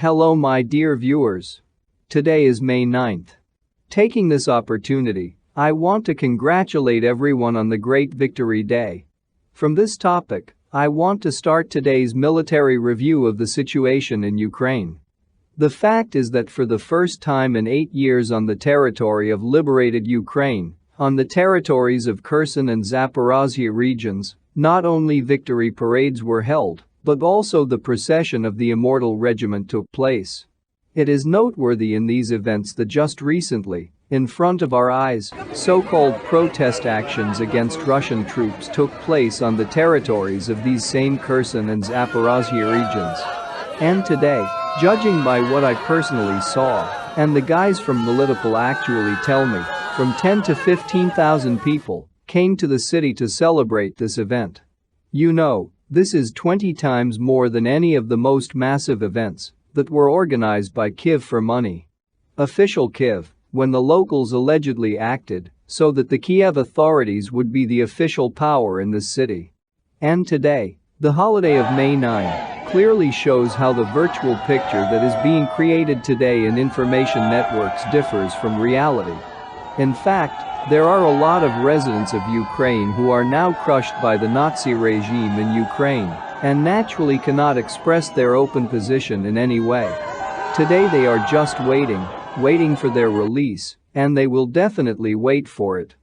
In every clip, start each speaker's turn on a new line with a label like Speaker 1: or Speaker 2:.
Speaker 1: Hello my dear viewers. Today is May 9th. Taking this opportunity, I want to congratulate everyone on the great Victory Day. From this topic, I want to start today's military review of the situation in Ukraine. The fact is that for the first time in 8 years on the territory of liberated Ukraine, on the territories of Kherson and Zaporozhye regions, not only victory parades were held, but also the procession of the Immortal Regiment took place. It is noteworthy in these events that just recently, in front of our eyes, so-called protest actions against Russian troops took place on the territories of these same Kherson and Zaporozhye regions. And today, judging by what I personally saw, and the guys from Melitopol actually tell me, from 10 to 15,000 people came to the city to celebrate this event. You know, this is 20 times more than any of the most massive events that were organized by Kyiv for money. Official Kyiv, when the locals allegedly acted so that the Kiev authorities would be the official power in this city. And today, the holiday of May 9 clearly shows how the virtual picture that is being created today in information networks differs from reality. In fact, there are a lot of residents of Ukraine who are now crushed by the Nazi regime in Ukraine and naturally cannot express their open position in any way. Today they are just waiting for their release, and they will definitely wait for it.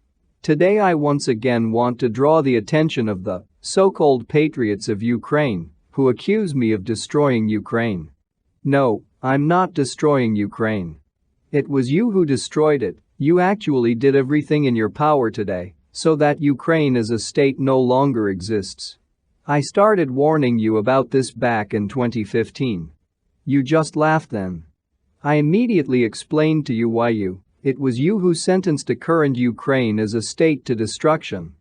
Speaker 1: Today I once again want to draw the attention of the so-called patriots of Ukraine who accuse me of destroying Ukraine. No, I'm not destroying Ukraine. It was you who destroyed it. You actually did everything in your power today so that Ukraine as a state no longer exists. I started warning you about this back in 2015. You just laughed then. I immediately explained to you why it was you who sentenced the current Ukraine as a state to destruction.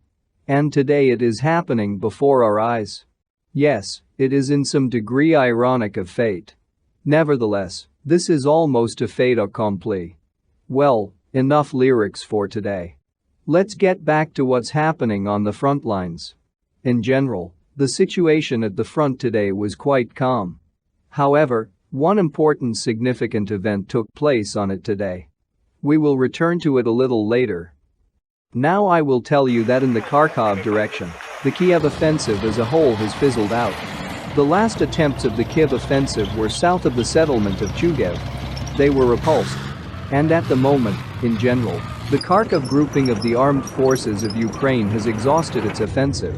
Speaker 1: And today it is happening before our eyes. Yes, it is in some degree ironic of fate. Nevertheless, this is almost a fait accompli. Well, enough lyrics for today. Let's get back to what's happening on the front lines. In general, the situation at the front today was quite calm. However, one important significant event took place on it today. We will return to it a little later. Now I will tell you that in the Kharkov direction, the Kiev offensive as a whole has fizzled out. The last attempts of the Kiev offensive were south of the settlement of Chugev. They were repulsed. And at the moment, in general, the Kharkov grouping of the armed forces of Ukraine has exhausted its offensive.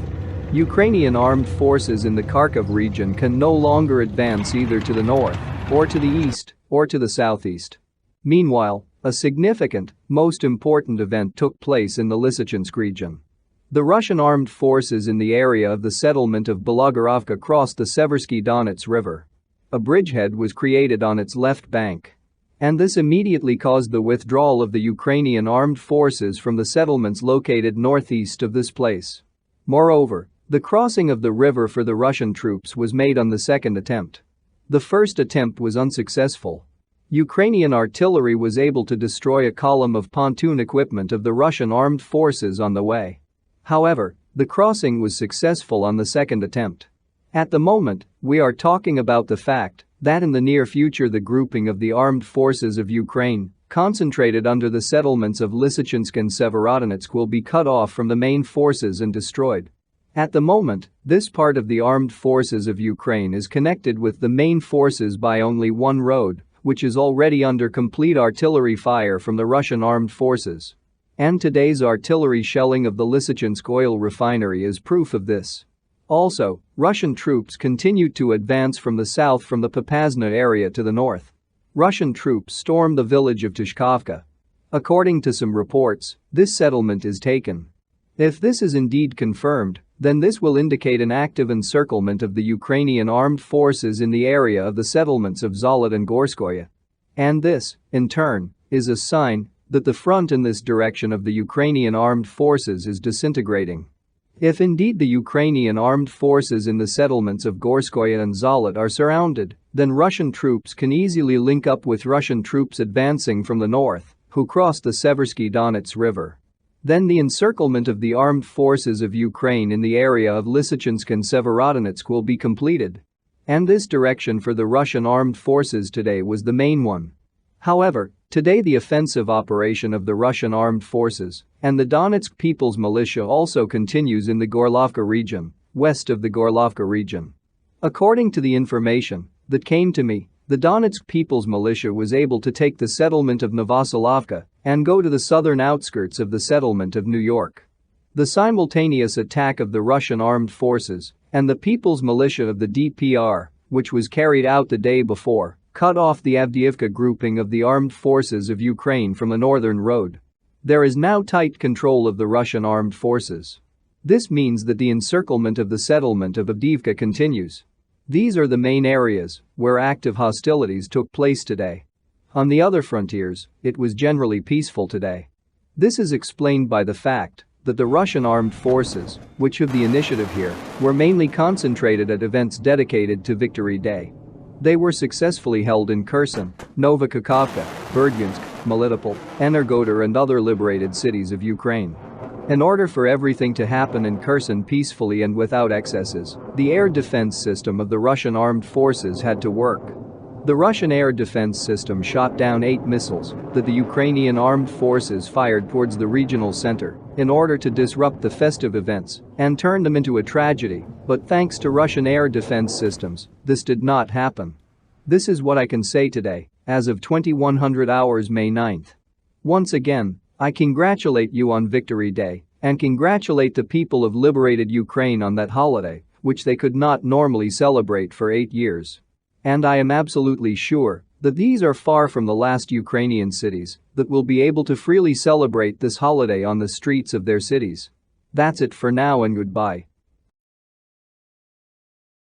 Speaker 1: Ukrainian armed forces in the Kharkov region can no longer advance either to the north, or to the east, or to the southeast. Meanwhile, a significant, most important event took place in the Lysychansk region. The Russian armed forces in the area of the settlement of Belogorovka crossed the Seversky Donets River. A bridgehead was created on its left bank. And this immediately caused the withdrawal of the Ukrainian armed forces from the settlements located northeast of this place. Moreover, the crossing of the river for the Russian troops was made on the second attempt. The first attempt was unsuccessful. Ukrainian artillery was able to destroy a column of pontoon equipment of the Russian armed forces on the way. However, the crossing was successful on the second attempt. At the moment, we are talking about the fact that in the near future the grouping of the armed forces of Ukraine, concentrated under the settlements of Lysychansk and Severodonetsk, will be cut off from the main forces and destroyed. At the moment, this part of the armed forces of Ukraine is connected with the main forces by only one road, which is already under complete artillery fire from the Russian armed forces. And today's artillery shelling of the Lysychansk oil refinery is proof of this. Also, Russian troops continued to advance from the south from the Popasna area to the north. Russian troops stormed the village of Tushkovka. According to some reports, this settlement is taken. If this is indeed confirmed, then this will indicate an active encirclement of the Ukrainian armed forces in the area of the settlements of Zolot and Gorskoye. And this, in turn, is a sign that the front in this direction of the Ukrainian armed forces is disintegrating. If indeed the Ukrainian armed forces in the settlements of Gorskoye and Zolot are surrounded, then Russian troops can easily link up with Russian troops advancing from the north, who cross the Seversky Donets River. Then the encirclement of the armed forces of Ukraine in the area of Lysychansk and Severodonetsk will be completed. And this direction for the Russian armed forces today was the main one. However, today the offensive operation of the Russian armed forces and the Donetsk People's Militia also continues in the Gorlovka region, west of the Gorlovka region. According to the information that came to me, the Donetsk People's Militia was able to take the settlement of Novosilovka and go to the southern outskirts of the settlement of New York. The simultaneous attack of the Russian armed forces and the People's Militia of the DPR, which was carried out the day before, cut off the Avdiivka grouping of the armed forces of Ukraine from the northern road. There is now tight control of the Russian armed forces. This means that the encirclement of the settlement of Avdiivka continues. These are the main areas where active hostilities took place today. On the other frontiers, it was generally peaceful today. This is explained by the fact that the Russian armed forces, which have the initiative here, were mainly concentrated at events dedicated to Victory Day. They were successfully held in Kherson, Novokakhovka, Berdyansk, Melitopol, Energodar and other liberated cities of Ukraine. In order for everything to happen in Kherson peacefully and without excesses, the air defense system of the Russian armed forces had to work. The Russian air defense system shot down 8 missiles that the Ukrainian armed forces fired towards the regional center in order to disrupt the festive events and turn them into a tragedy, but thanks to Russian air defense systems, this did not happen. This is what I can say today, as of 2100 hours May 9th. Once again, I congratulate you on Victory Day and congratulate the people of liberated Ukraine on that holiday, which they could not normally celebrate for 8 years. And I am absolutely sure that these are far from the last Ukrainian cities that will be able to freely celebrate this holiday on the streets of their cities. That's it for now and goodbye.